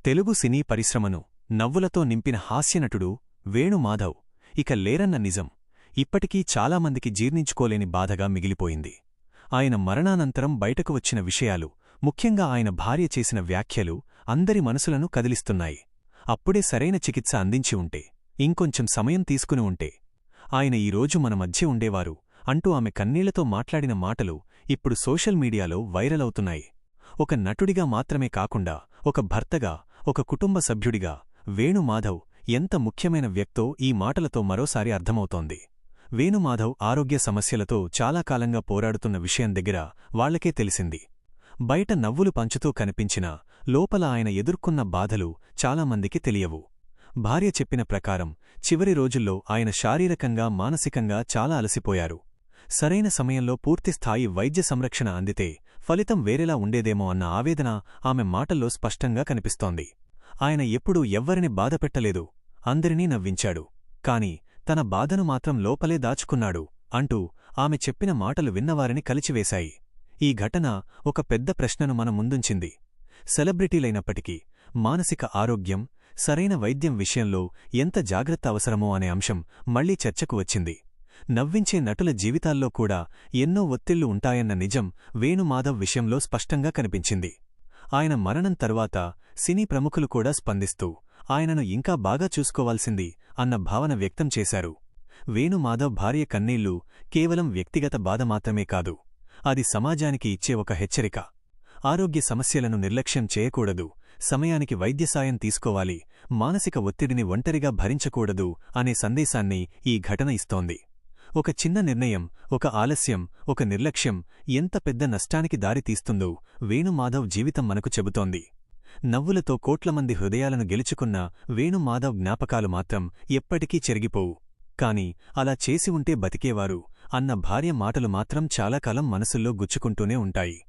తెలుగు సినీ పరిశ్రమను నవ్వులతో నింపిన హాస్యనటుడు వేణుమాధవ్ ఇక లేరన్న నిజం ఇప్పటికీ చాలామందికి జీర్ణించుకోలేని బాధగా మిగిలిపోయింది. ఆయన మరణానంతరం బయటకు వచ్చిన విషయాలు, ముఖ్యంగా ఆయన భార్య చేసిన వ్యాఖ్యలు అందరి మనసులను కదిలిస్తున్నాయి. అప్పుడే సరైన చికిత్స అందించి ఉంటే, ఇంకొంచెం సమయం తీసుకుని ఉంటే ఆయన ఈరోజు మన మధ్య ఉండేవారు అంటూ ఆమె కన్నీళ్లతో మాట్లాడిన మాటలు ఇప్పుడు సోషల్ మీడియాలో వైరల్ అవుతున్నాయి. ఒక నటుడిగా మాత్రమే కాకుండా ఒక భర్తగా, ఒక కుటుంబ సభ్యుడిగా వేణుమాధవ్ ఎంత ముఖ్యమైన వ్యక్తో ఈ మాటలతో మరోసారి అర్థమవుతోంది. వేణుమాధవ్ ఆరోగ్య సమస్యలతో చాలా కాలంగా పోరాడుతున్న విషయం దగ్గర వాళ్లకే తెలిసింది. బయట నవ్వులు పంచుతూ కనిపించినా లోపల ఆయన ఎదుర్కొన్న బాధలు చాలామందికి తెలియవు. భార్య చెప్పిన ప్రకారం చివరి రోజుల్లో ఆయన శారీరకంగా, మానసికంగా చాలా అలసిపోయారు. సరైన సమయంలో పూర్తిస్థాయి వైద్య సంరక్షణ అందితే ఫలితం వేరేలా ఉండేదేమో అన్న ఆవేదన ఆమె మాటల్లో స్పష్టంగా కనిపిస్తోంది. ఆయన ఎప్పుడూ ఎవ్వరిని బాధపెట్టలేదు, అందరినీ నవ్వించాడు. కాని తన బాధను మాత్రం లోపలే దాచుకున్నాడు అంటూ ఆమె చెప్పిన మాటలు విన్నవారిని కలిచివేశాయి. ఈ ఘటన ఒక పెద్ద ప్రశ్నను మన ముందుంచింది. సెలబ్రిటీలైనప్పటికీ మానసిక ఆరోగ్యం, సరైన వైద్యం విషయంలో ఎంత జాగ్రత్త అవసరమో అనే అంశం మళ్లీ చర్చకు వచ్చింది. నవ్వించే నటుల జీవితాల్లో కూడా ఎన్నో ఒత్తిళ్లు ఉంటాయన్న నిజం వేణుమాధవ్ విషయంలో స్పష్టంగా కనిపించింది. ఆయన మరణం తర్వాత సినీ ప్రముఖులు కూడా స్పందిస్తూ ఆయనను ఇంకా బాగా చూసుకోవాల్సింది అన్న భావన వ్యక్తం చేశారు. వేణుమాధవ్ భార్య కన్నీళ్లు కేవలం వ్యక్తిగత బాధ మాత్రమే కాదు, అది సమాజానికి ఇచ్చే ఒక హెచ్చరిక. ఆరోగ్య సమస్యలను నిర్లక్ష్యం చేయకూడదు, సమయానికి వైద్యసాయం తీసుకోవాలి, మానసిక ఒత్తిడిని ఒంటరిగా భరించకూడదు అనే సందేశాన్ని ఈ ఘటన ఇస్తోంది. ఒక చిన్న నిర్ణయం, ఒక ఆలస్యం, ఒక నిర్లక్ష్యం ఎంత పెద్ద నష్టానికి దారితీస్తుందో వేణుమాధవ్ జీవితం మనకు చెబుతోంది. నవ్వులతో కోట్లమంది హృదయాలను గెలుచుకున్న వేణుమాధవ్ జ్ఞాపకాలు మాత్రం ఎప్పటికీ చెరిగిపోవు. కాని అలా చేసి ఉంటే బతికేవారు అన్న భార్య మాటలు మాత్రం చాలా కాలం మనసుల్లో గుచ్చుకుంటూనే ఉంటాయి.